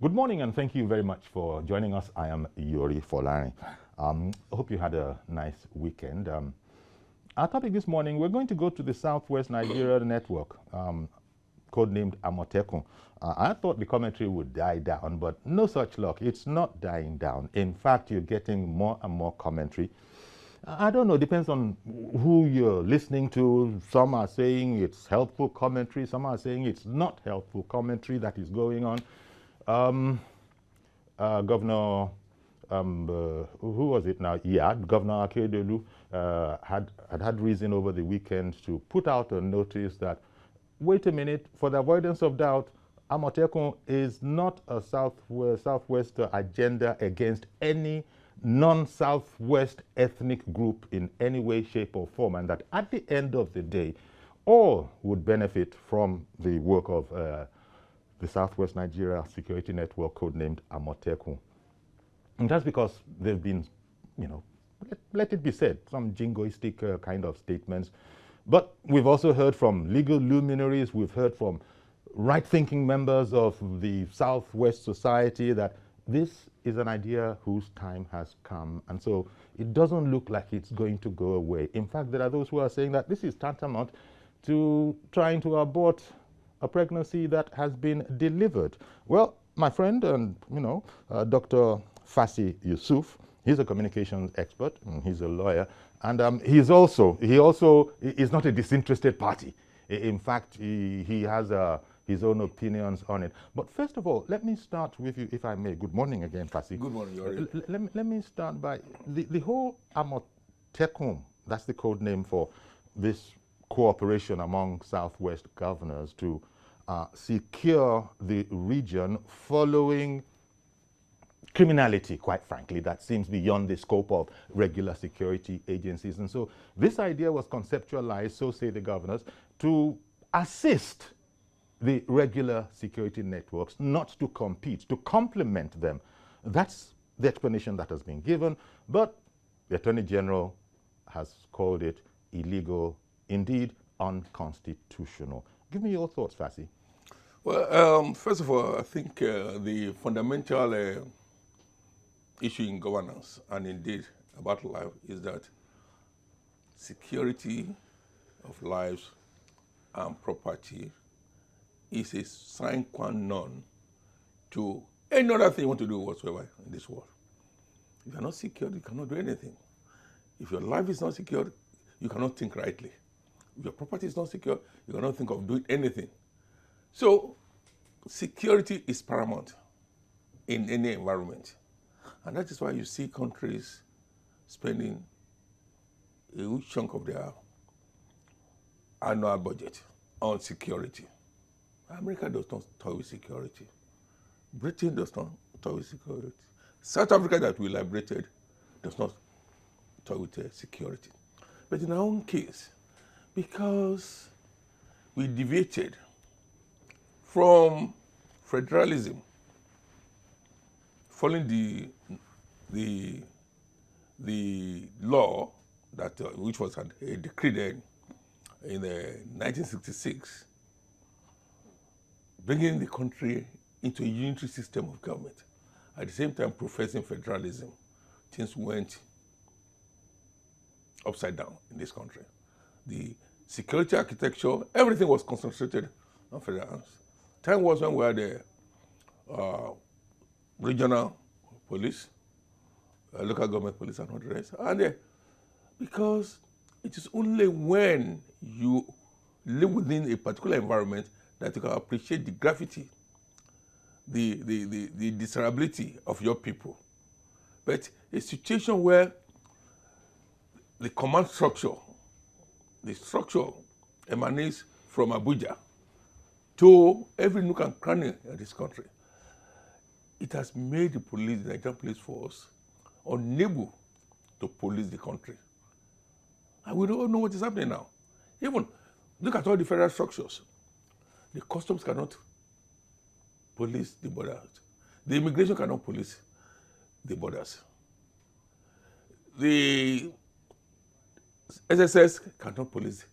Good morning and thank you very much for joining us. I am Yori Folari. I hope you had a nice weekend. Our topic this morning, we're going to go to the Southwest Nigeria network, codenamed Amotekun. I thought the commentary would die down, but no such luck. It's not dying down. In fact, you're getting more and more commentary. I don't know, depends on who you're listening to. Some are saying it's helpful commentary, some are saying it's not helpful commentary that is going on. Governor, who was it now? Yeah, Governor Akedelu had reason over the weekend to put out a notice that, wait a minute, for the avoidance of doubt, Amotekun is not a Southwest agenda against any non-Southwest ethnic group in any way, shape, or form, and that at the end of the day, all would benefit from the work of the Southwest Nigeria Security Network, codenamed Amotekun. And that's because there've been, let it be said, some jingoistic kind of statements. But we've also heard from legal luminaries, we've heard from right-thinking members of the Southwest society that this is an idea whose time has come. And so it doesn't look like it's going to go away. In fact, there are those who are saying that this is tantamount to trying to abort a pregnancy that has been delivered. Well, my friend and Dr. Fasi Yusuf, he's a communications expert, and he's a lawyer, and he also is not a disinterested party. In fact, he has his own opinions on it. But first of all, let me start with you, if I may. Good morning again, Fasi. Good morning, Yori. Let me start by the whole Amotekun, that's the code name for this cooperation among Southwest governors to secure the region following criminality, quite frankly, that seems beyond the scope of regular security agencies. And so this idea was conceptualized, so say the governors, to assist the regular security networks, not to compete, to complement them. That's the explanation that has been given, but the Attorney General has called it illegal, indeed unconstitutional. Give me your thoughts, Fasi. Well, first of all, I think the fundamental issue in governance, and indeed about life, is that security of lives and property is a sine qua non to any other thing you want to do whatsoever in this world. If you're not secured, you cannot do anything. If your life is not secured, you cannot think rightly. If your property is not secure, you cannot think of doing anything. So, security is paramount in any environment. And that is why you see countries spending a huge chunk of their annual budget on security. America does not toy with security. Britain does not toy with security. South Africa, that we liberated, does not toy with security. But in our own case, because we deviated from federalism, following the law that which was a decree then in 1966, bringing the country into a unitary system of government. At the same time, professing federalism, things went upside down in this country. The security architecture, everything was concentrated on federal hands. Time was when we had the regional police, local government police, and all the rest. And because it is only when you live within a particular environment that you can appreciate the gravity, the desirability of your people. But a situation where the command structure, the structure emanates from Abuja to every nook and cranny in this country, it has made the police, the Nigerian police force, unable to police the country. And we don't know what is happening now. Even look at all the federal structures. The customs cannot police the borders. The immigration cannot police the borders. The SSS cannot police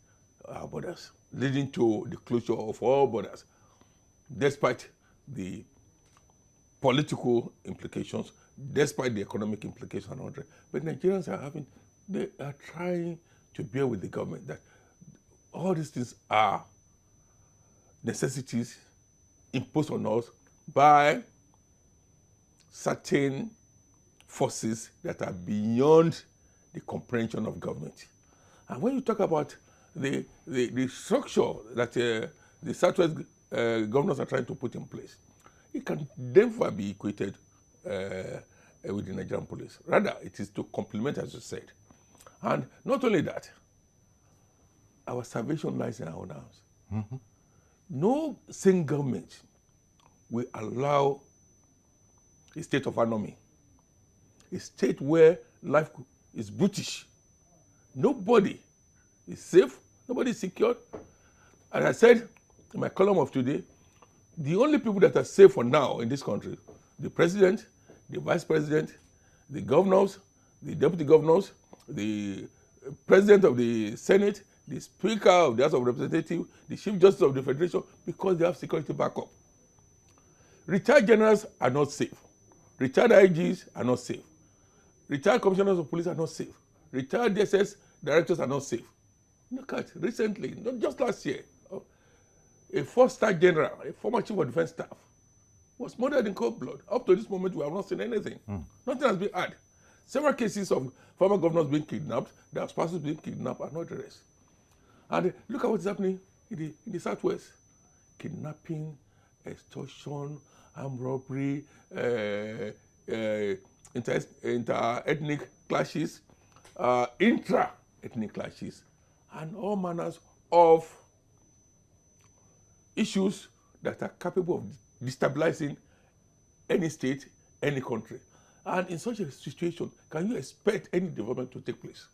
our borders, leading to the closure of all borders, despite the political implications, despite the economic implications and all that. But Nigerians they are trying to bear with the government that all these things are necessities imposed on us by certain forces that are beyond the comprehension of government. And when you talk about the structure that the Southwest governors are trying to put in place, it can never be equated with the Nigerian police. Rather, it is to complement, as you said. And not only that, our salvation lies in our own hands. Mm-hmm. No sane government will allow a state of anomy, a state where life is brutish. Nobody is safe, nobody is secured. As I said in my column of today, the only people that are safe for now in this country, the president, the vice president, the governors, the deputy governors, the president of the Senate, the Speaker of the House of Representatives, the Chief Justice of the Federation, because they have security backup. Retired generals are not safe. Retired IGs are not safe. Retired commissioners of police are not safe. Retired dissects directors are not safe. Look at recently, not just last year, a 4-star general, a former chief of defense staff, was murdered in cold blood. Up to this moment, we have not seen anything. Nothing has been had. Several cases of former governors being kidnapped, their spouses being kidnapped, and not the rest. And look at what's happening in the Southwest. Kidnapping, extortion, armed robbery, inter-ethnic clashes, intra-ethnic clashes, and all manners of issues that are capable of destabilizing any state, any country. And in such a situation, can you expect any development to take place?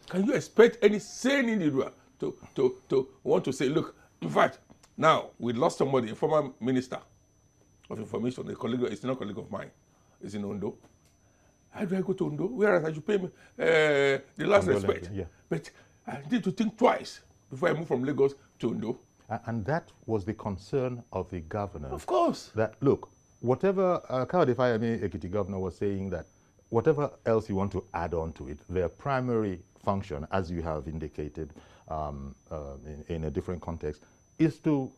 Can you expect any sane individual to want to say, look, in fact, now we lost somebody, a former minister of information, a colleague, it's not a colleague of mine, is in Ondo. How do I go to Ondo? Whereas I should pay the last respect. Yeah. But I need to think twice before I move from Lagos to Ondo. And that was the concern of the governor. Of course. That, look, whatever, Kayode Fayemi, Ekiti governor, was saying that whatever else you want to add on to it, their primary function, as you have indicated in a different context, is to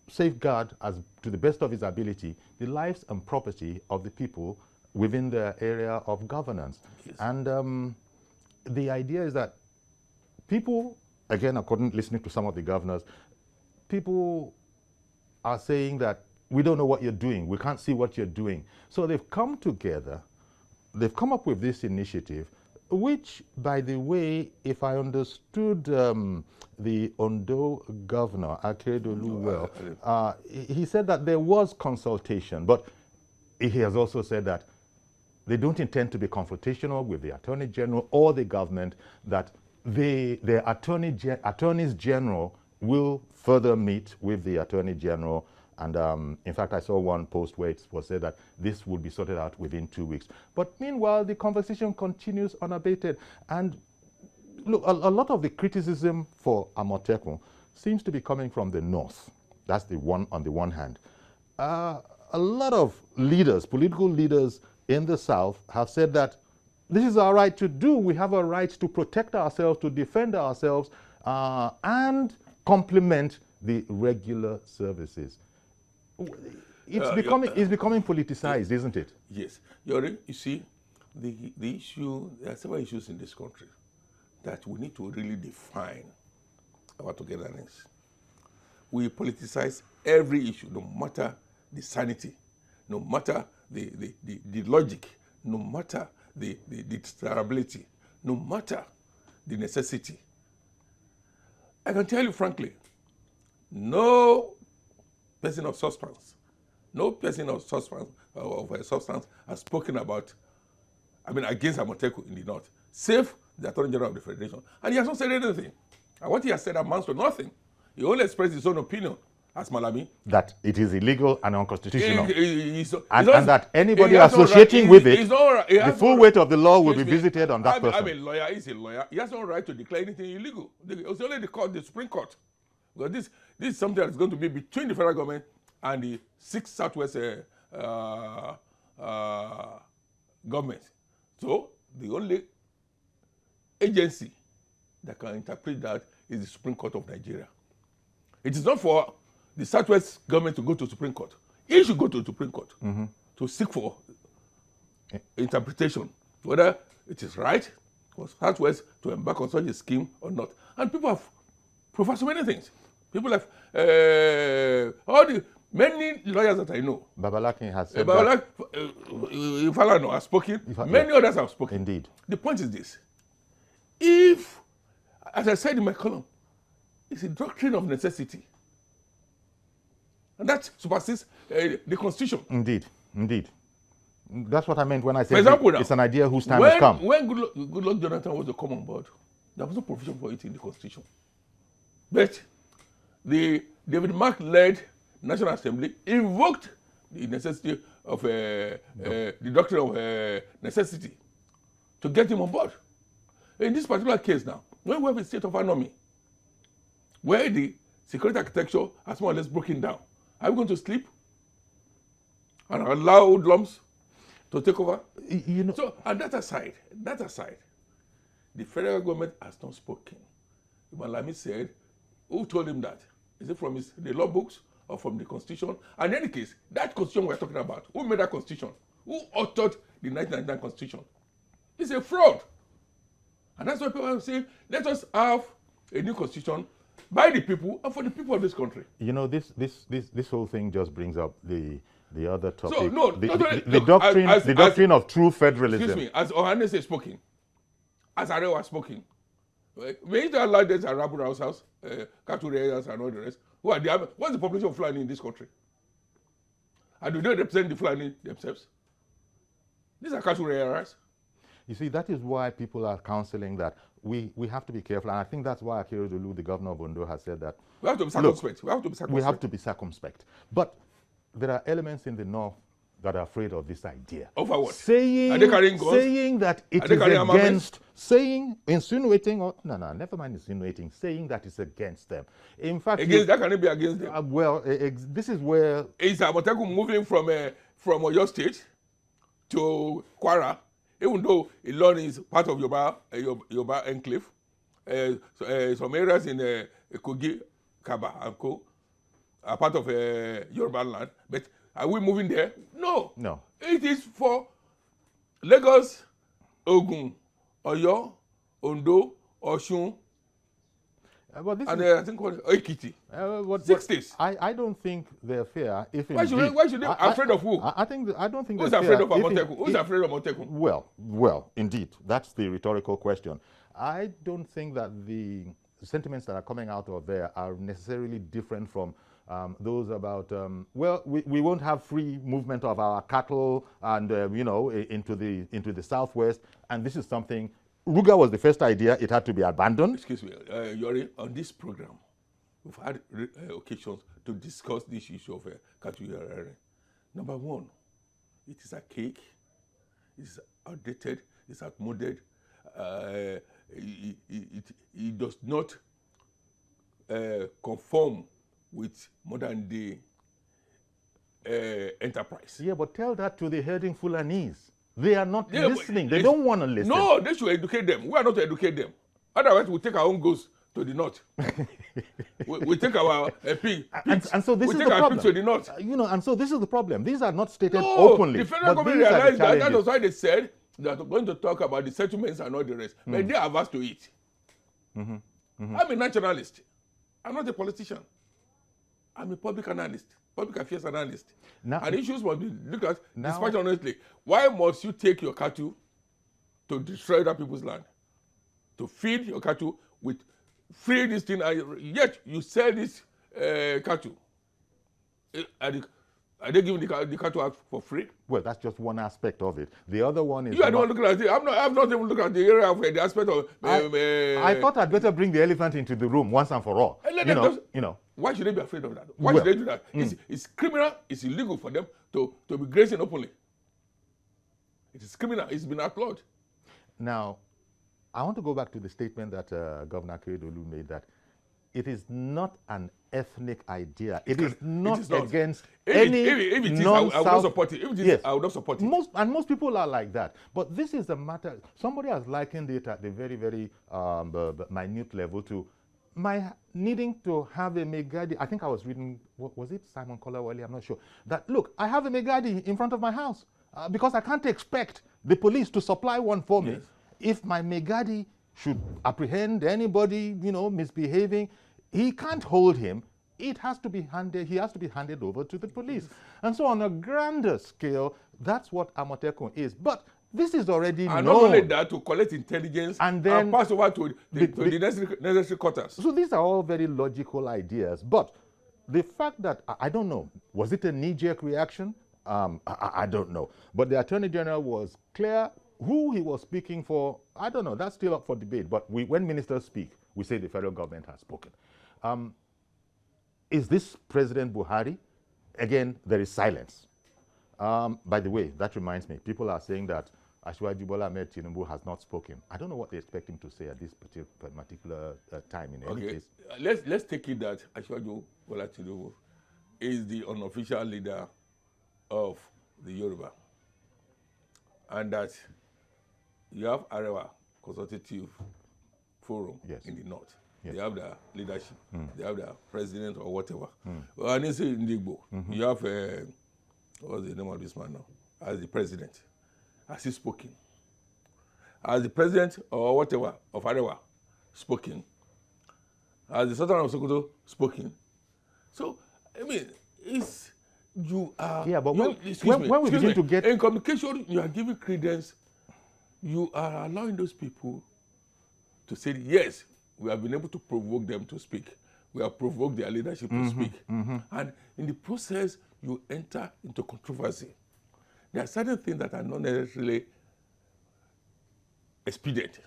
safeguard, as to the best of his ability, the lives and property of the people within their area of governance. Yes. And the idea is that people, again, listening to some of the governors, people are saying that we don't know what you're doing, we can't see what you're doing. So they've come together, they've come up with this initiative, which, by the way, if I understood the Ondo governor, Akeredolu, well, he said that there was consultation, but he has also said that they don't intend to be confrontational with the Attorney General or the government, that their attorneys general will further meet with the Attorney General. And in fact, I saw one post where it was said that this would be sorted out within 2 weeks. But meanwhile, the conversation continues unabated. And look, a lot of the criticism for Amotekun seems to be coming from the north. That's the one on the one hand. A lot of leaders, political leaders in the south, have said that this is our right to do. We have a right to protect ourselves, to defend ourselves, and complement the regular services. It's becoming politicized, isn't it? Yes. You see, the issue, there are several issues in this country that we need to really define our togetherness. We politicize every issue, no matter the sanity, no matter the logic, no matter the desirability, no matter the necessity. I can tell you frankly, no person of substance, has spoken about, against Amotekun in the north, save the Attorney General of the Federation. And he has not said anything. And what he has said amounts to nothing. He only expressed his own opinion, as Malami. That it is illegal and unconstitutional. And that anybody associating with it, the full weight of the law will be visited on that person. I'm a lawyer, he's a lawyer. He has no right to declare anything illegal. It's only the Supreme Court. Because this is something that's going to be between the federal government and the 6 Southwest government. So the only agency that can interpret that is the Supreme Court of Nigeria. It is not for the Southwest government to go to Supreme Court. It should go to the Supreme Court to seek for interpretation, whether it is right for Southwest to embark on such a scheme or not. And people have professed so many things. People have many lawyers that I know. Babalakin has said Falano has spoken. Many others have spoken. Indeed. The point is this: if, as I said in my column, it's a doctrine of necessity, and that supersedes the Constitution. Indeed, indeed. That's what I meant when I said, for example, it's an idea whose time has come. When Goodluck Jonathan was to come on board, there was no provision for it in the Constitution. But the David Mark-led National Assembly invoked the necessity of the doctrine of necessity to get him on board. In this particular case now, when we have a state of anomy, where the security architecture has more or less broken down, are we going to sleep and allow hoodlums to take over? You know, So, and that aside, the federal government has not spoken. Malami said, who told him that? Is it from the law books or from the Constitution? And in any case, that Constitution we're talking about, who made that Constitution? Who authored the 1999 Constitution? It's a fraud. And that's why people are saying, let us have a new Constitution by the people and for the people of this country. you know, this whole thing just brings up the other topic. So, no, the doctrine of true federalism. Excuse me, as Ohanes has spoken, as Arewa has spoken, we need to allow this Arabu House, Katureas and all the rest. Who are the, what's the population of Fulani in this country? And do they represent the Fulani themselves? These are Katureas. You see, that is why people are counseling that we have to be careful. And I think that's why Akeredolu, the governor of Ondo, has said that We have to be circumspect. we have to be circumspect. But there are elements in the north that are afraid of this idea. Over what? Are they carrying guns? Saying that it is against, insinuating, or no, never mind insinuating, saying that it's against them. In fact, That can it be against them? This is where... Is Amotekun moving from Oyo State to Kwara, even though Ilorin is part of Yoruba enclave? Some areas in Kogi, Kaba, and Co. are part of Yoruba land, but are we moving there? No. No. It is for Lagos, Ogun, Oyo, Ondo, Osun, and I think Ekiti. 6 days. I don't think they're fair. If Why should they? Afraid of who? I don't think Who's they're afraid fair of Amotekun? Who's afraid of Amotekun? Well, indeed, that's the rhetorical question. I don't think that the sentiments that are coming out of there are necessarily different from those about, we won't have free movement of our cattle and, into the southwest. And this is something, Ruga was the first idea, it had to be abandoned. Excuse me, Yori, on this program, we've had occasions to discuss this issue of cattle rearing. Number one, it is archaic, it's outdated, it's outmoded, it does not conform with modern day enterprise. Yeah, but tell that to the herding Fulanese. They are not listening. They don't want to listen. No, they should educate them. We are not to educate them. Otherwise, we take our own goats to the north. we take our pig. And so this is the problem. To the north. And so this is the problem. These are not stated No, openly. the federal government realized that. That was why they said that we're going to talk about the settlements and all the rest. But they are averse to it. I'm a nationalist. I'm not a politician. I'm a public analyst, public affairs analyst. And issues must be looked at despite honestly. Why must you take your cattle to destroy other people's land? To feed your cattle with free this thing, yet you sell this cattle. Are they giving the cattle out for free? Well, that's just one aspect of it. The other one is... You are the one looking at it. I've not even looked at the area of the aspect of... I thought I'd better bring the elephant into the room once and for all. Why should they be afraid of that? Why should they do that? It's criminal. It's illegal for them to be grazing openly. It is criminal. It's been outlawed. Now, I want to go back to the statement that Governor Akeredolu made that it is not an ethnic idea. It is not, it is not against if any it is, I would not support it. If it is, yes, I would not support it. Most people are like that. But this is a matter, somebody has likened it at the very, very minute level to my needing to have a Megadi. I think I was reading, was it Simon Kolawole? I'm not sure. That, look, I have a Megadi in front of my house because I can't expect the police to supply one for me. Yes. If my Megadi should apprehend anybody, misbehaving, he can't hold him. It has to be handed, he has to be handed over to the police. And so on a grander scale, that's what Amotekun is. But this is already known. And not only that, to collect intelligence and then pass over to the necessary quarters. So these are all very logical ideas. But the fact that, I don't know, was it a knee-jerk reaction? I don't know. But the Attorney General was clear who he was speaking for. I don't know. That's still up for debate. But when ministers speak, we say the federal government has spoken. Is this President Buhari? Again, there is silence. By the way, that reminds me, people are saying that Asiwaju Bola Ahmed Tinubu has not spoken. I don't know what they expect him to say at this particular time in any case. Let's take it that Asiwaju Bola Tinubu is the unofficial leader of the Yoruba, and that you have Arewa Consultative Forum in the north. Yes. They have their leadership. They have their president or whatever. Well, and in Igbo, you have what's the name of this man now? As the president. Has he spoken? As the president or whatever of Arewa spoken? As the Sultan of Sokoto spoken? So, I mean, it's you are. Yeah, but when we begin to get in communication, you are giving credence. You are allowing those people to say yes. We have been able to provoke them to speak. We have provoked their leadership to speak. And in the process, you enter into controversy. There are certain things that are not necessarily expedient.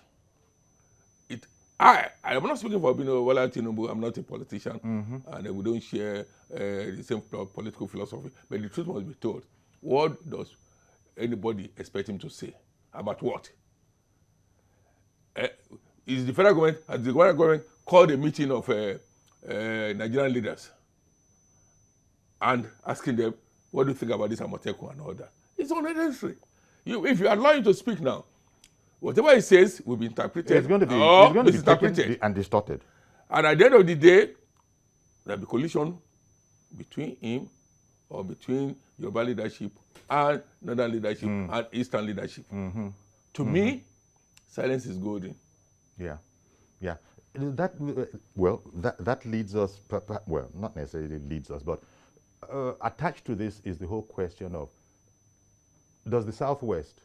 I am not speaking for Bola Tinubu. I'm not a politician, and we don't share the same political philosophy. But the truth must be told. What does anybody expect him to say about what? Is the federal government, has the federal government called a meeting of Nigerian leaders and asking them, what do you think about this Amotekun and all that? It's unnecessary. If you allow him to speak now, whatever he says will be interpreted. It's going to be misinterpreted and distorted. And at the end of the day, there will be collision between him or between Yoruba leadership and Northern leadership and Eastern leadership. To me, silence is golden. Yeah. That leads us, well, not necessarily leads us, but attached to this is the whole question of, does the Southwest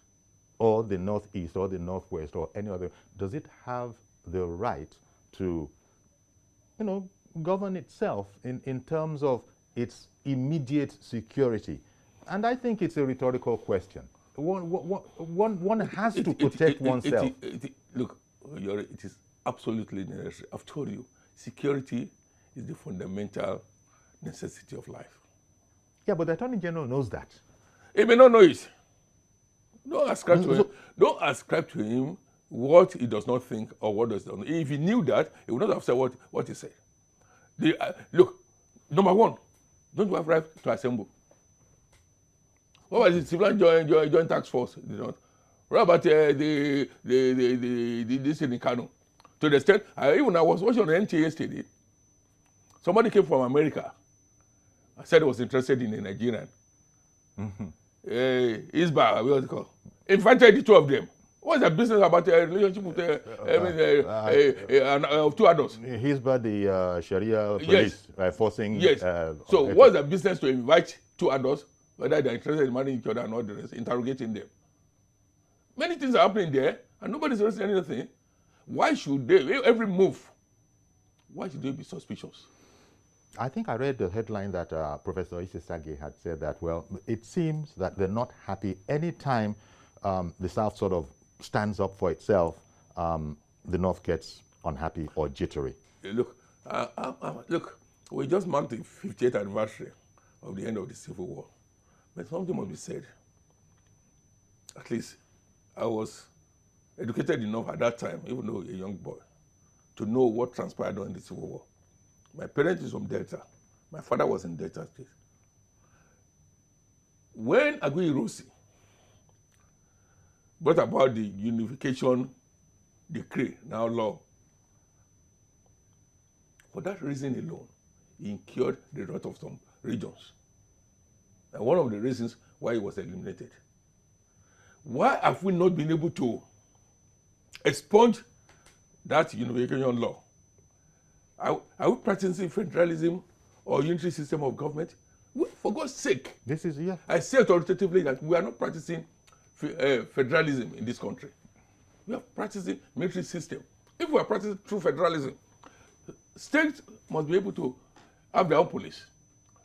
or the Northeast or the Northwest or any other, does it have the right to, govern itself in terms of its immediate security? And I think it's a rhetorical question. One has to protect oneself. Look, it is absolutely necessary. I've told you, security is the fundamental necessity of life. Yeah, but the Attorney General knows that. He may not know it. Don't ascribe to him. Don't ascribe to him what he does not think or what does not know. If he knew that, he would not have said what he said. Look, number one, don't you have right to assemble? What was the civilian joint task force? Did not. What about this in Kano? To the extent, I was watching on the NTA yesterday. Somebody came from America. I said he was interested in a Nigerian. Isba, what is it called? Invited the two of them. What's the business about a relationship with two adults? Hisba, the Sharia police, forcing. Yes. So what's the business to invite two adults, whether they're interested in marrying each other or not, interrogating them? Many things are happening there, and nobody's arresting anything. Why should they, every move, why should they be suspicious? I think I read the headline that Professor Isesage had said that, well, it seems that they're not happy anytime the South sort of stands up for itself, the North gets unhappy or jittery. Look, we just marked the 50th anniversary of the end of the Civil War. But something must be said. At least I was educated enough at that time, even though a young boy, to know what transpired during the Civil War. My parents is from Delta. My father was in Delta State. When Aguiyi-Ironsi brought about the unification decree, now law, for that reason alone, he incurred the wrath of some regions. And one of the reasons why he was eliminated. Why have we not been able to expunge that unification law? Are we practicing federalism or unitary system of government? For God's sake, This is, yeah. I say authoritatively that we are not practicing federalism in this country. We are practicing military system. If we are practicing true federalism, states must be able to have their own police.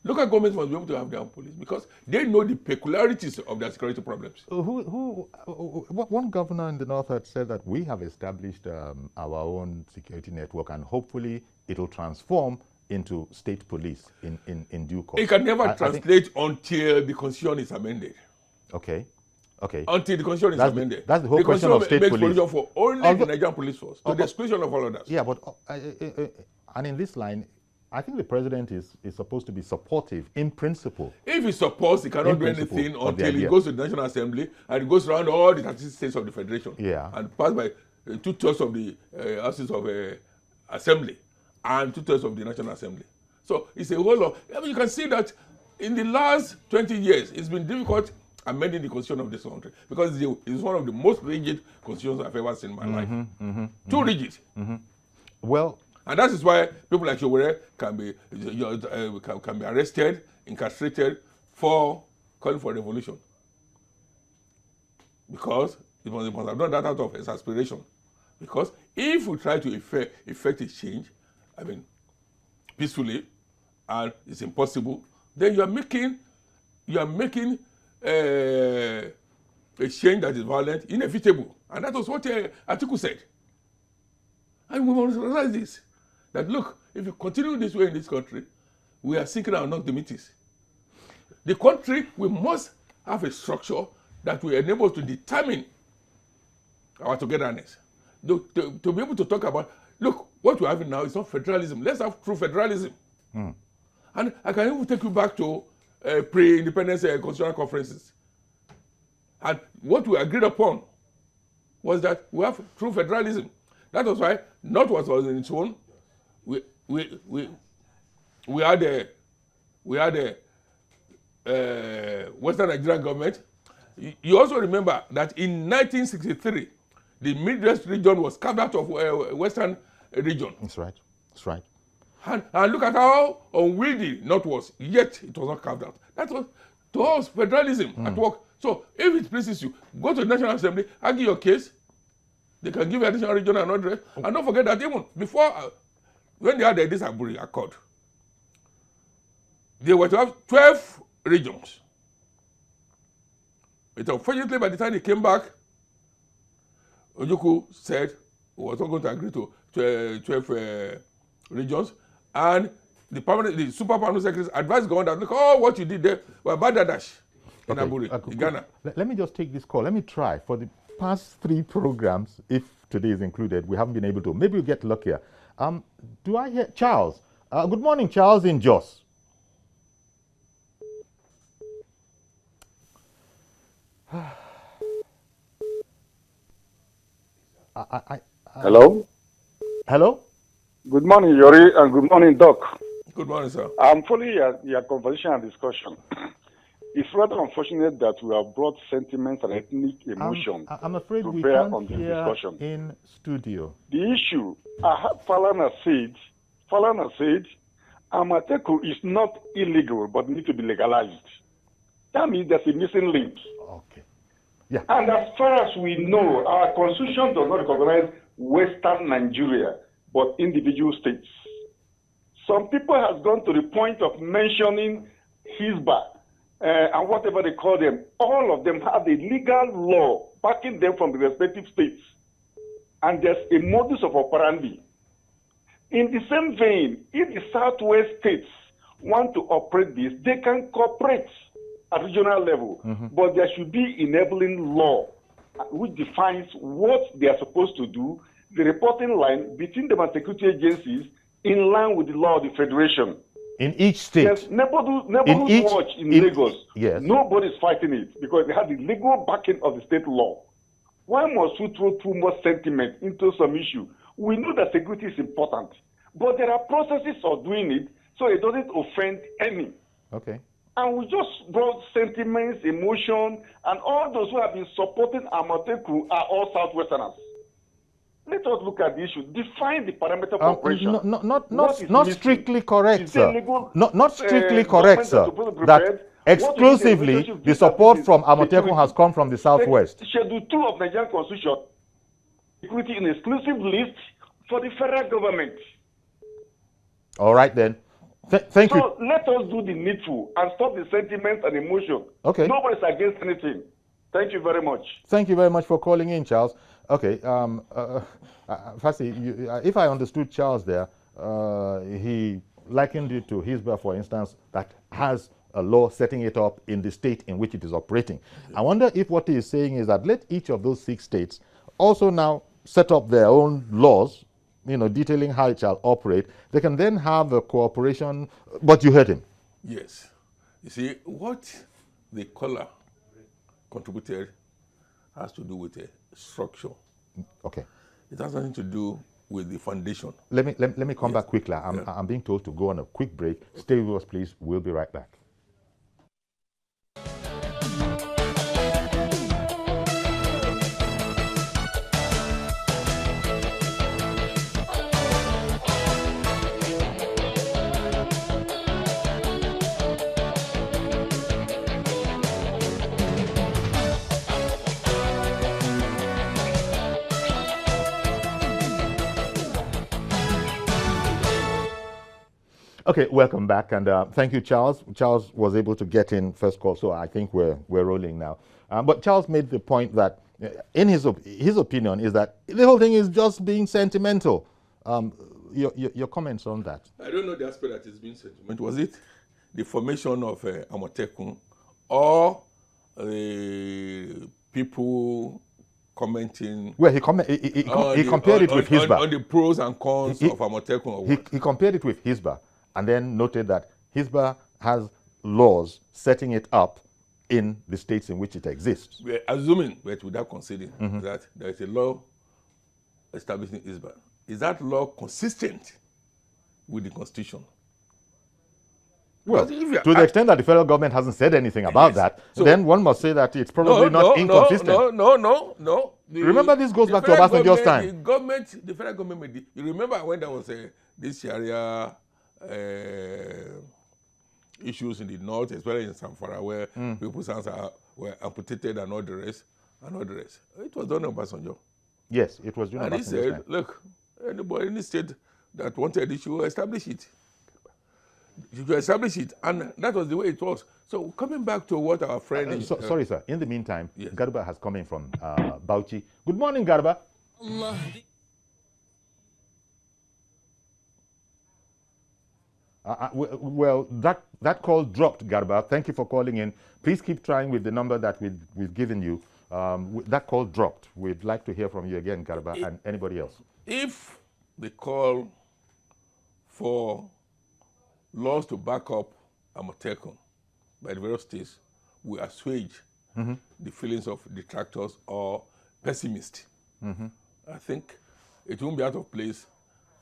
Local governments must be able to have their own police because they know the peculiarities of their security problems. One governor in the north had said that we have established our own security network and hopefully it'll transform into state police in due course. It can never translate until the constitution is amended. Okay. Okay. Until the constitution is amended. That's the whole question of state police. The constitution makes provision for only the Nigerian police force, to the exclusion of all others. Yeah, but and in this line, I think the president is supposed to be supportive in principle. If he supports, he cannot do anything until he goes to the National Assembly and he goes around all the 36 states of the Federation. Yeah. And passed by 2/3 of the houses of Assembly and 2/3 of the National Assembly. So it's a whole lot. I mean, you can see that in the last 20 years, it's been difficult amending the constitution of this country because it's one of the most rigid constitutions I've ever seen in my life. Too rigid. Well, and that is why people like Showore can be arrested, incarcerated for calling for revolution. Because they must have done that out of exasperation. Because if we try to effect a change, I mean, peacefully, and it's impossible, then you are making a change that is violent inevitable. And that was what Amotekun said. And we must realize this, that look, if you continue this way in this country, we are sinking our non-committees. The country, we must have a structure that will enable us to determine our togetherness. To be able to talk about, look, what we're having now is not federalism. Let's have true federalism. And I can even take you back to pre-independence constitutional conferences. And what we agreed upon was that we have true federalism. That was why North was in its own. We had a Western Nigerian government. You also remember that in 1963, the Midwest region was carved out of Western region. That's right. That's right. And look at how unwieldy North was, yet it was not carved out. That was, to us, federalism at work. So if it pleases you, go to the National Assembly, argue your case. They can give you additional regional and address. And don't forget that even before, when they had the Disaburi Accord, they were to have 12 regions. But unfortunately, by the time they came back, Ojukwu said he was not going to agree to 12 regions. And the super permanent secretaries advised government that, look, oh, what you did there was Badadash in Aburi, in Ghana. Let me just take this call. Let me try. For the past 3 programs, if today is included, we haven't been able to. Maybe we'll get luckier. Do I hear Charles? Good morning, Charles in Jos. Hello? Hello? Good morning, Yori, and good morning, Doc. Good morning, sir. I'm following your conversation and discussion. It's rather unfortunate that we have brought sentiments and ethnic emotion I'm afraid to we bear can't on this hear discussion. in studio. The issue, Falana said, Amotekun is not illegal, but needs to be legalized. That means there's a missing link. Okay. Yeah. And as far as we know, our constitution does not recognize Western Nigeria, but individual states. Some people have gone to the point of mentioning Hisba and whatever they call them. All of them have a legal law backing them from the respective states. And there's a modus of operandi. In the same vein, if the Southwest states want to operate this, they can cooperate at regional level, but there should be enabling law which defines what they are supposed to do, the reporting line between them and security agencies, in line with the law of the Federation. In each state? There's neighborhood watch in Lagos. Yes. Nobody's fighting it because they have the legal backing of the state law. Why must we throw too much sentiment into some issue? We know that security is important, but there are processes of doing it so it doesn't offend any. Okay. And we just brought sentiments, emotion, and all those who have been supporting Amotekun are all Southwesterners. Let us look at the issue. Define the parameter of operation. Not strictly correct, sir. Not strictly correct, sir. That exclusively the support from Amotekun has come from the Southwest. Schedule 2 of Nigerian Constitution, security in exclusive list for the federal government. All right then. Thank you. So let us do the needful and stop the sentiments and emotion. Okay. Nobody's against anything. Thank you very much. Thank you very much for calling in, Charles. Okay. Firstly, if I understood Charles there, he likened it to Hisba, for instance, that has a law setting it up in the state in which it is operating. I wonder if what he is saying is that let each of those 6 states also now set up their own laws, detailing how it shall operate. They can then have a cooperation, but you heard him. Yes. You see, what the caller contributed has to do with a structure. Okay. It has nothing to do with the foundation. Let me come back quickly. I'm being told to go on a quick break. Stay with us, please. We'll be right back. Okay, welcome back, and thank you, Charles. Charles was able to get in first call, so I think we're rolling now. But Charles made the point that, in his opinion, is that the whole thing is just being sentimental. Your comments on that? I don't know the aspect that is being sentimental. Was it the formation of Amotekun, or the people commenting? Well, he compared it with Hisba. On the pros and cons of Amotekun, or what? He compared it with Hisba, and then noted that Hisba has laws setting it up in the states in which it exists. We're assuming, but without conceding, that there is a law establishing Hisba. Is that law consistent with the Constitution? Well, to the extent that the federal government hasn't said anything about that, so then one must say that it's probably not inconsistent. No. Remember, this goes back to Obasanjo's time. The federal government made it. You remember when there was this Sharia issues in the north, especially in Zamfara, where people's hands were amputated and all the rest. It was done in Obasanjo. Yes, it was done. And he said, look, anybody in the state that wanted it should establish it. You should establish it, and that was the way it was. So coming back to what our friend is... sorry, sir. In the meantime, yes. Garba has come in from Bauchi. Good morning, Garba. Well, that call dropped, Garba. Thank you for calling in. Please keep trying with the number that we've given you. That call dropped. We'd like to hear from you again, Garba, and anybody else. If the call for laws to back up Amotekun by the various states will assuage the feelings of detractors or pessimists, I think it won't be out of place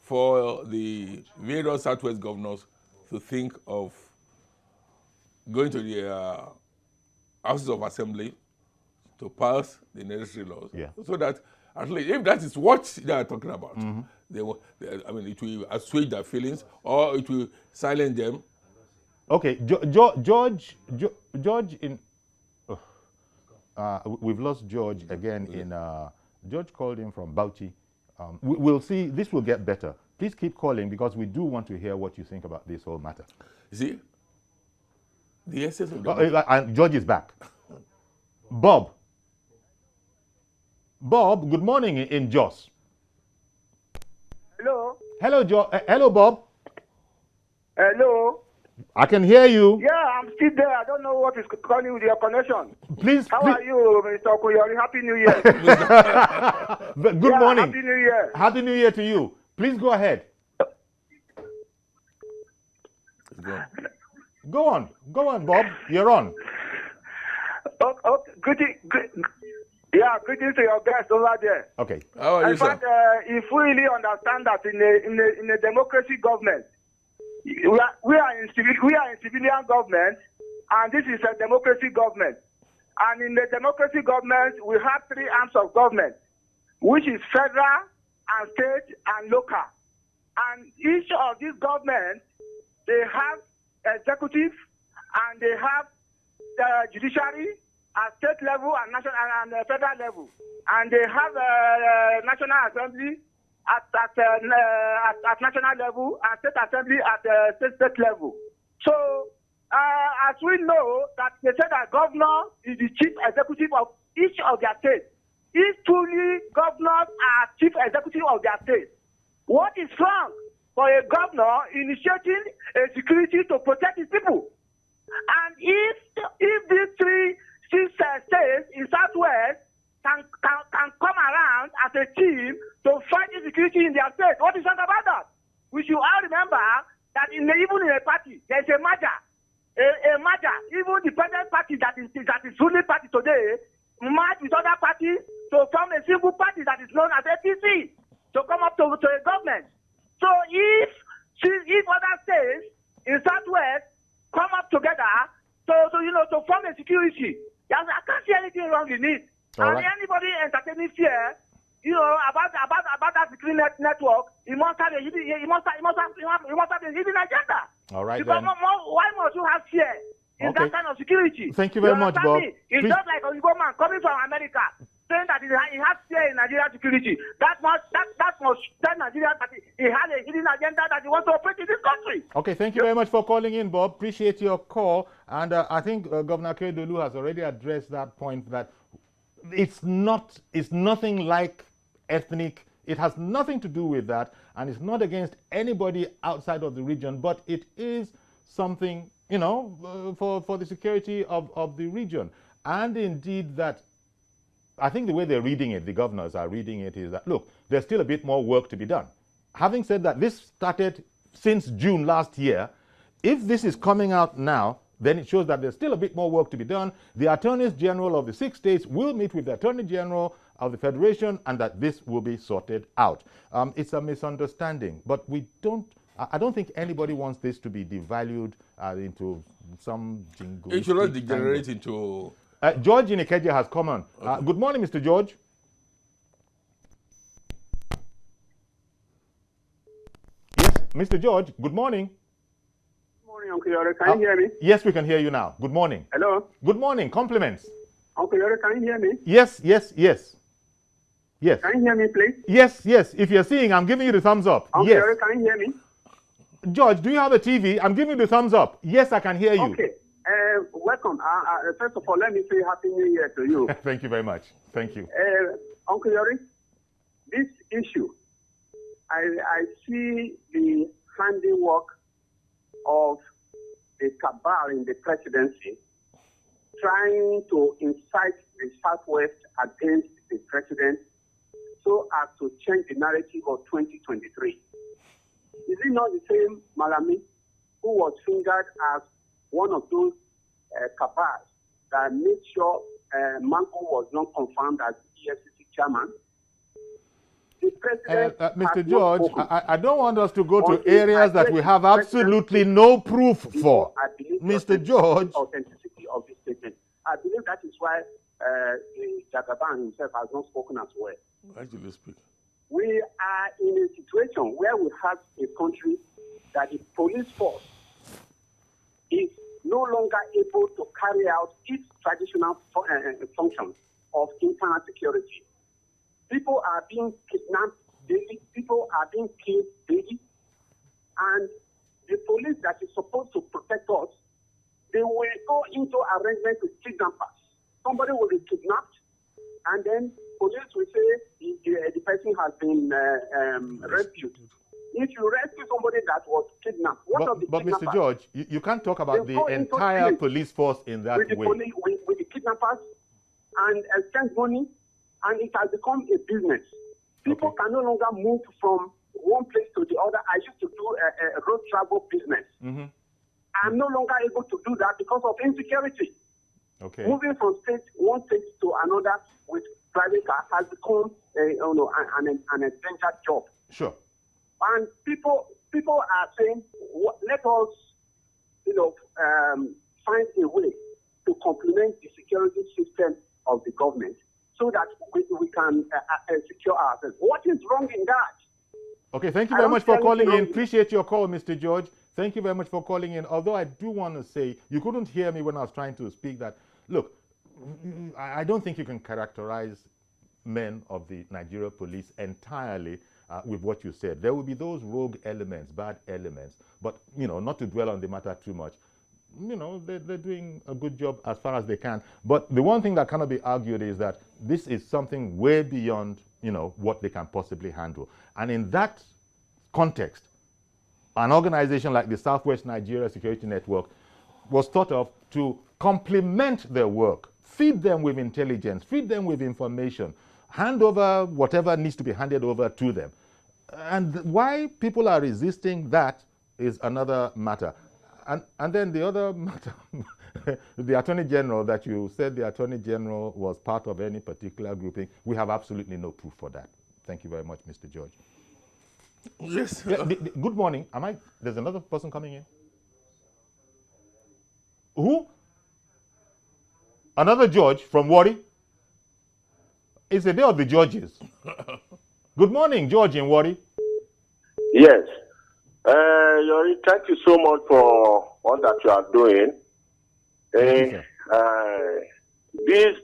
for the various Southwest governors to think of going to the Houses of Assembly to pass the necessary laws, so that at least if that is what they are talking about, it will assuage their feelings or it will silence them. Okay, George in... we've lost George again in... George called in from Bauchi. We'll see, this will get better. Please keep calling because we do want to hear what you think about this whole matter. You see, the essence of and George is back. Bob, good morning in Jos. Hello. Hello, Bob. Hello. I can hear you. Yeah, I'm still there. I don't know what is calling with your connection. Please. How are you, Mr. Okuyori? Happy New Year. Good morning. Happy New Year. Happy New Year to you. Please go ahead. Go on, Bob. You're on. Greetings to your guests over there. Okay. How are you, in fact, if we really understand that in a democracy government, we are in civilian government, and this is a democracy government. And in the democracy government, we have three arms of government, which is federal and state and local. And each of these governments, they have executive and they have the judiciary at state level and national and federal level, and they have a national assembly at national level and state assembly at state level. So, as we know that they said that governor is the chief executive of each of their states. If truly governors are chief executive of their state, what is wrong for a governor initiating a security to protect his people? And if these six states in Southwest can come around as a team to fight insecurity in their state, what is wrong about that? We should all remember that even in a party, there is a merger. A merger, even the present party that is ruling party today, merge with other parties to form a single party that is known as APC to come up to a government. So if other states in Southwest come up together to form a security, I can't see anything wrong in it. All and right. anybody entertaining fear, about that security network, he must have a hidden agenda. All right, because then. why must you have fear in Okay. that kind of security? Thank you very much, understand Bob. me? It's just like a woman coming from America saying that he has fear in Nigerian security. That must tell Nigeria that he has a hidden agenda that he wants to operate in this country. Okay, thank you very much for calling in, Bob. Appreciate your call. And I think Governor Akeredolu has already addressed that point, that it's nothing like ethnic. It has nothing to do with that, and it's not against anybody outside of the region, but it is something, for the security of the region. And indeed that, I think the way they're reading it, the governors are reading it, is that, look, there's still a bit more work to be done. Having said that, this started since June last year. If this is coming out now, then it shows that there's still a bit more work to be done. The attorneys general of the 6 states will meet with the attorney general of the federation, and that this will be sorted out. It's a misunderstanding, but I don't think anybody wants this to be devalued into some jingle. It should not degenerate into... George in Ikeja has come on. Okay. Good morning, Mr. George. Yes, Mr. George, good morning. Good morning, Uncle Yore. Can you hear me? Yes, we can hear you now. Good morning. Hello? Good morning. Compliments. Uncle Yore, can you hear me? Yes. Yes. Can you hear me, please? Yes. If you're seeing, I'm giving you the thumbs up. Uncle Yes. Yore, can you hear me? George, do you have a TV? I'm giving you the thumbs up. Yes, I can hear you. Okay. Welcome. First of all, let me say Happy New Year to you. Thank you very much. Thank you. Uncle Yore, this issue, I see the handiwork of the cabal in the presidency trying to incite the Southwest against the president so as to change the narrative of 2023. Is it not the same Malami who was fingered as one of those cabals that made sure Manko was not confirmed as EFCC chairman? The president Mr. George, I don't want us to go to areas that we have absolutely no proof for. Mr. George. Authenticity of this statement. I believe that is why Jagaban himself has not spoken as well. Why did you speak? We are in a situation where we have a country that the police force is no longer able to carry out its traditional functions of internal security. People are being kidnapped daily, people are being killed daily, and the police that is supposed to protect us, they will go into arrangement with kidnappers. Somebody will be kidnapped, and then police will say the person has been rescued. If you rescue somebody that was kidnapped, but Mr. George, you can't talk about the entire police force in that way. With the kidnappers and exchange money, and it has become a business. People can no longer move from one place to the other. I used to do a road travel business. Mm-hmm. I'm no longer able to do that because of insecurity. Okay. Moving from one state to another with private car has become an endangered job. Sure. And people are saying, let us, find a way to complement the security system of the government so that we can secure ourselves. What is wrong in that? Okay, thank you very much for calling in. Appreciate your call, Mr. George. Thank you very much for calling in. Although I do want to say, you couldn't hear me when I was trying to speak that, look, I don't think you can characterize men of the Nigeria police entirely with what you said. There will be those rogue elements, bad elements, but, not to dwell on the matter too much. They're doing a good job as far as they can. But the one thing that cannot be argued is that this is something way beyond, what they can possibly handle. And in that context, an organization like the Southwest Nigeria Security Network was thought of to complement their work, feed them with intelligence, feed them with information, hand over whatever needs to be handed over to them. And why people are resisting that is another matter. And then the other matter, the Attorney General, that you said the Attorney General was part of any particular grouping, we have absolutely no proof for that. Thank you very much, Mr. George. Yes. Yeah, good morning. There's another person coming in. Who? Another George from Wari? It's the day of the judges. Good morning, George in Wari. Yes. Yori, thank you so much for all that you are doing. This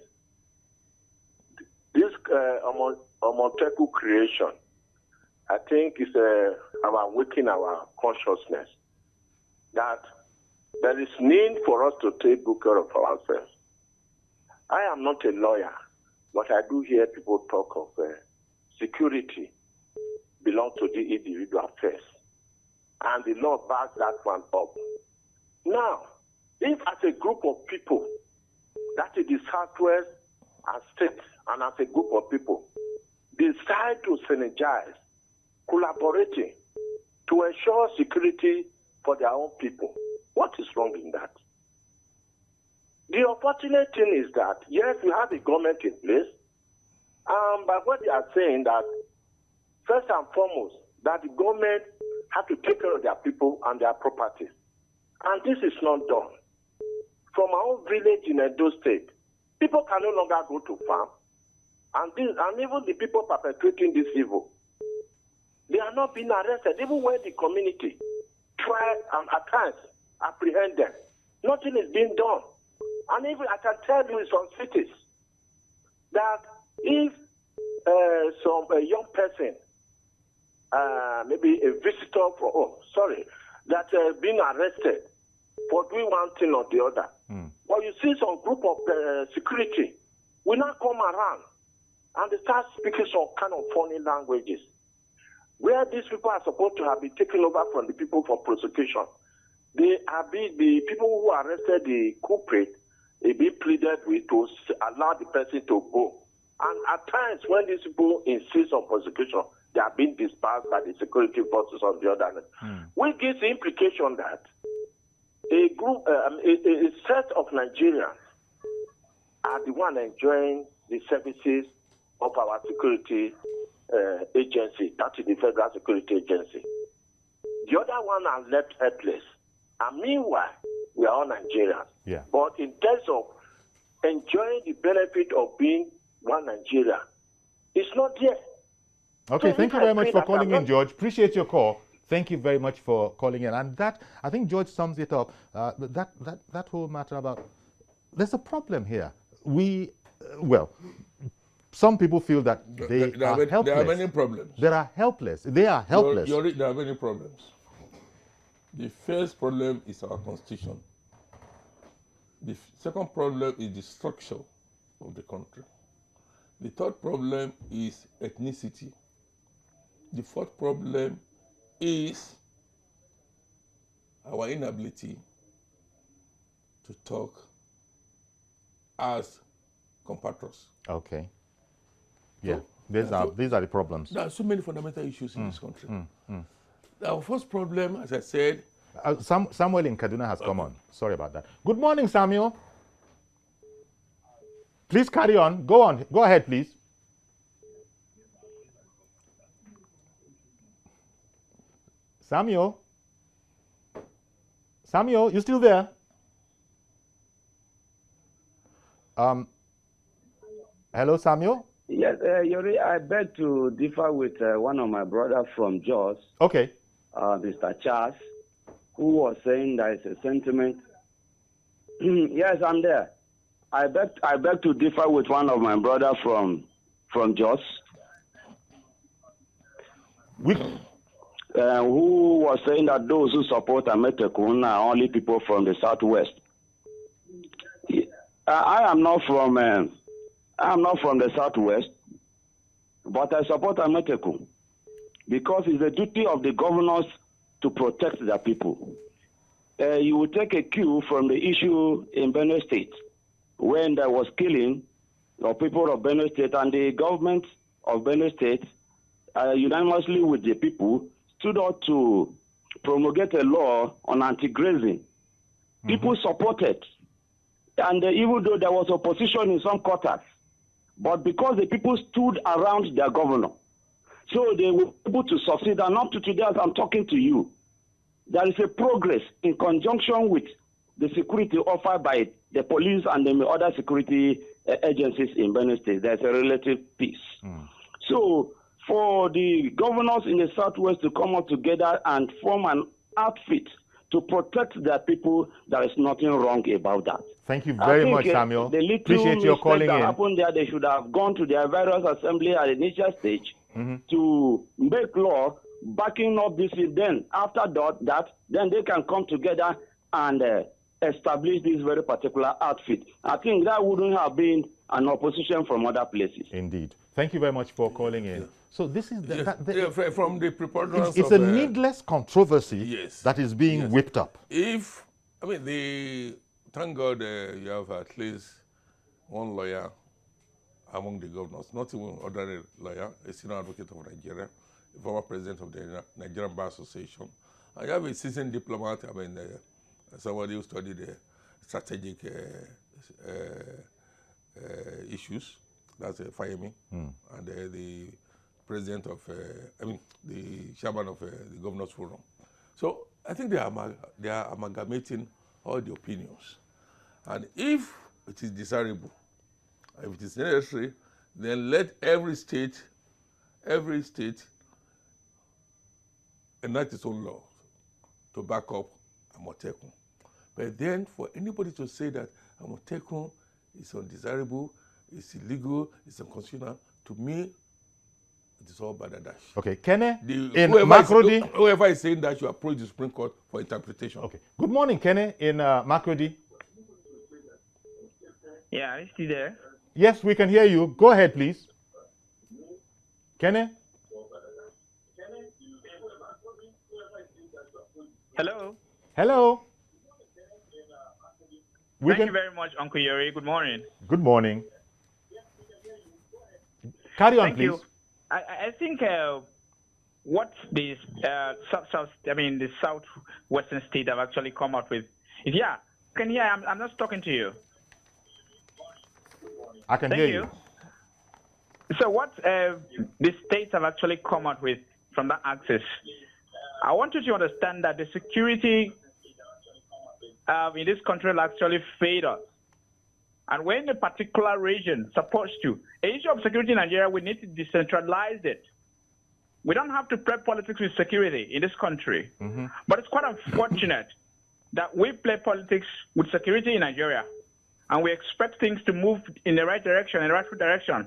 Amotekun creation, I think, is awakening our consciousness that there is need for us to take good care of ourselves. I am not a lawyer, but I do hear people talk of security belong to the individual first. And the law backs that one up. Now, if as a group of people, that is the Southwest and state, and as a group of people, decide to synergize, collaborating to ensure security for their own people, what is wrong in that? The unfortunate thing is that, yes, we have a government in place, but what they are saying that, first and foremost, that the government have to take care of their people and their properties. And this is not done. From our own village in Edo State, people can no longer go to farm. And even the people perpetrating this evil, they are not being arrested, even when the community try and at times apprehend them. Nothing is being done. And even I can tell you in some cities that if some young person, maybe a visitor that being arrested for doing one thing or the other. But you see some group of security will not come around and they start speaking some kind of funny languages where these people are supposed to have been taken over from the people for prosecution. The people who arrested the culprit, they be pleaded with to allow the person to go. And at times when these people insist on prosecution, they are being dispersed by the security forces on the other hand. Which gives the implication that a set of Nigerians are the one enjoying the services of our security agency, that is the Federal Security Agency. The other one are left helpless. And meanwhile, we are all Nigerians. Yeah. But in terms of enjoying the benefit of being one Nigeria, it's not there. Okay, So thank you very much for calling in, George. Appreciate your call. Thank you very much for calling in. And that, I think George sums it up. That whole matter about, there's a problem here. Some people feel that they are helpless. There are many problems. They are helpless. They are helpless. There are many problems. The first problem is our constitution. The second problem is the structure of the country. The third problem is ethnicity. The fourth problem is our inability to talk as compatriots. Okay. Yeah, these are the problems. There are so many fundamental issues in this country. Our first problem, as I said, Samuel in Kaduna has come on. Sorry about that. Good morning, Samuel. Please carry on. Go on. Go ahead, please. Samuel? Samuel, you still there? Hello, Samuel? Yes, Yuri, I beg to differ with one of my brothers from Jos, Okay. Mr. Charles, who was saying there is a sentiment. Yes, I'm there. I beg to differ with one of my brothers from Jos, who was saying that those who support Amotekun are only people from the southwest. I am not from the southwest, but I support Amotekun because it's the duty of the governors to protect their people. You will take a cue from the issue in Benue State when there was killing of people of Benue State, and the government of Benue State, unanimously with the people, stood up to promulgate a law on anti-grazing. People supported, and even though there was opposition in some quarters, but because the people stood around their governor, so they were able to succeed. And up to today, as I'm talking to you, there is a progress in conjunction with the security offered by the police and the other security agencies in Benue State. There's a relative peace. So for the governors in the southwest to come up together and form an outfit to protect their people, there is nothing wrong about that. Thank you very much, Samuel. The little Appreciate your calling that in. happened there, they should have gone to their various assembly at the initial stage to make law backing up this. Then after that, then they can come together and establish this very particular outfit. I think that wouldn't have been an opposition from other places. Indeed. Thank you very much for calling in. So this is from the preponderance it's a needless controversy that is being whipped up. Thank God you have at least one lawyer among the governors, not even ordinary lawyer, a senior advocate of Nigeria, a former president of the Nigerian Bar Association. I have a seasoned diplomat, somebody who studied strategic issues, that's Fayemi, and the president of, the chairman of the Governors Forum. So I think they are amalgamating all the opinions. And if it is desirable, if it is necessary, then let every state enact its own law to back up Amotekun. But then for anybody to say that Amotekun is undesirable, it's illegal, it's unconstitutional, to me, it is all badadash. Okay, Kene, in Makurdi. Whoever is saying that, you approach the Supreme Court for interpretation. Okay. Good morning, Kene, in Makurdi. Yeah, are you still there? Yes, we can hear you. Go ahead, please. Kene? Hello? Hello? Thank you very much, Uncle Yuri. Good morning. Good morning. Carry on, please. You. I think what the the southwestern state have actually come up with is, can you hear? I'm not talking to you. I can hear you. So what the states have actually come up with from that axis, I want you to understand that the security in this country will actually fade us. And when a particular region supposed to, the issue of security in Nigeria, we need to decentralize it. We don't have to play politics with security in this country. But it's quite unfortunate that we play politics with security in Nigeria, and we expect things to move in the right direction, in the rightful direction.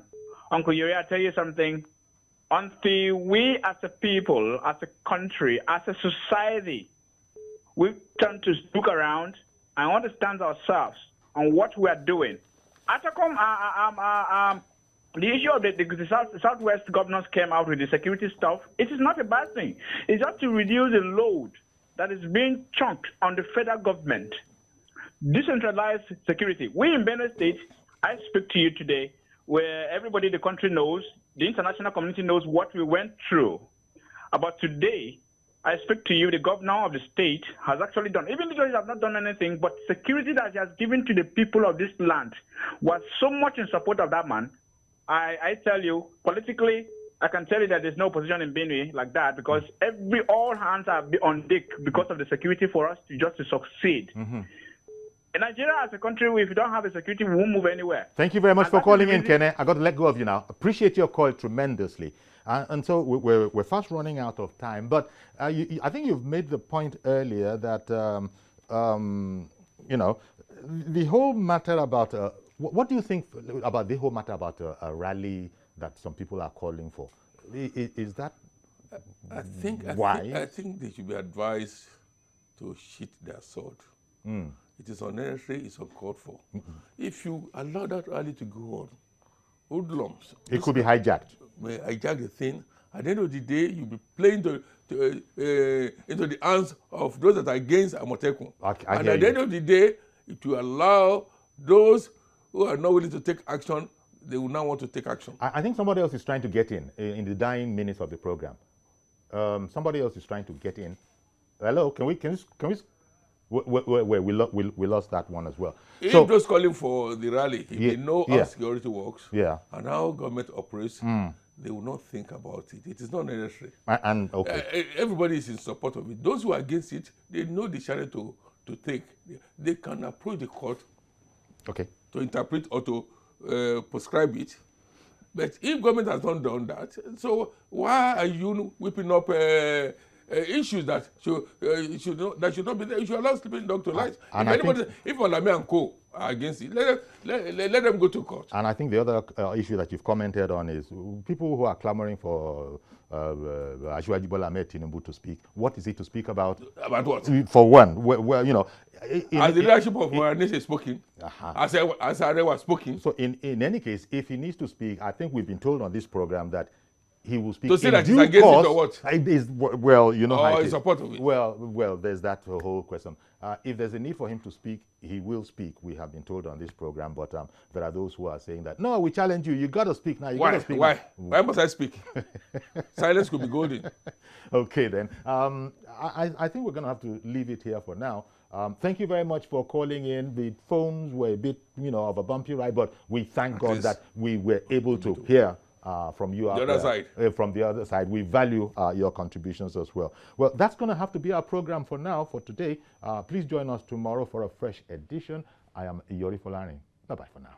Uncle Yuri, I'll tell you something. Until we as a people, as a country, as a society, we turn to look around and understand ourselves on what we are doing. The issue of the Southwest governors came out with the security stuff. It is not a bad thing. It's just to reduce the load that is being chunked on the federal government. Decentralized security. We in Benue State, I speak to you today, where everybody in the country knows, the international community knows what we went through. About today, I speak to you, the governor of the state has actually done, even though he has not done anything, but security that he has given to the people of this land was so much in support of that man. I tell you, politically, I can tell you that there's no position in Benue like that, because all hands are on deck because of the security for us to succeed. In Nigeria, as a country, if you don't have the security, we won't move anywhere. Thank you very much for calling in, Kene. I got to let go of you now. Appreciate your call tremendously. And so we're fast running out of time. But I think you've made the point earlier that, you know, the whole matter about, what do you think about the whole matter about a rally that some people are calling for? Is that I think they should be advised to sheath their sword. It is unnecessary, it's uncalled for. If you allow that rally to go on, hoodlums. It could be hijacked. May hijack the thing. At the end of the day, you'll be playing into the hands of those that are against Amotekun. And at the end of the day, it will allow those who are not willing to take action, they will now want to take action. I think somebody else is trying to get in the dying minutes of the program. Somebody else is trying to get in. Hello, can we we lost that one as well. If those calling for the rally, if they know how security works and how government operates, they will not think about it. It is not necessary. And everybody is in support of it. Those who are against it, they know the channel to take. They can approach the court to interpret or to prescribe it. But if government has not done that, so why are you whipping up issues that should not be there? You should allow sleeping dog to lie. If Olame and Co are against it, let them go to court. And I think the other issue that you've commented on is people who are clamoring for Asiwaju Bola Ahmed Tinubu to speak. What is he to speak about? About what? For one, well, you know, as the leadership of our nation is speaking, as I was speaking. So in any case, if he needs to speak, I think we've been told on this program that he will speak. To say that he's against it or what? Well, you know, or in support of it. Well, there's that whole question. If there's a need for him to speak, he will speak. We have been told on this program, but there are those who are saying that no, we challenge you. You got to speak now. You got to speak. Why? Why must I speak? Silence could be golden. Okay, then. I think we're going to have to leave it here for now. Thank you very much for calling in. The phones were a bit, you know, of a bumpy ride, but we thank God that we were able to hear from you the other side. From the other side. We value your contributions as well. Well, that's going to have to be our program for now, for today. Please join us tomorrow for a fresh edition. I am Iyori Folarin. Bye-bye for now.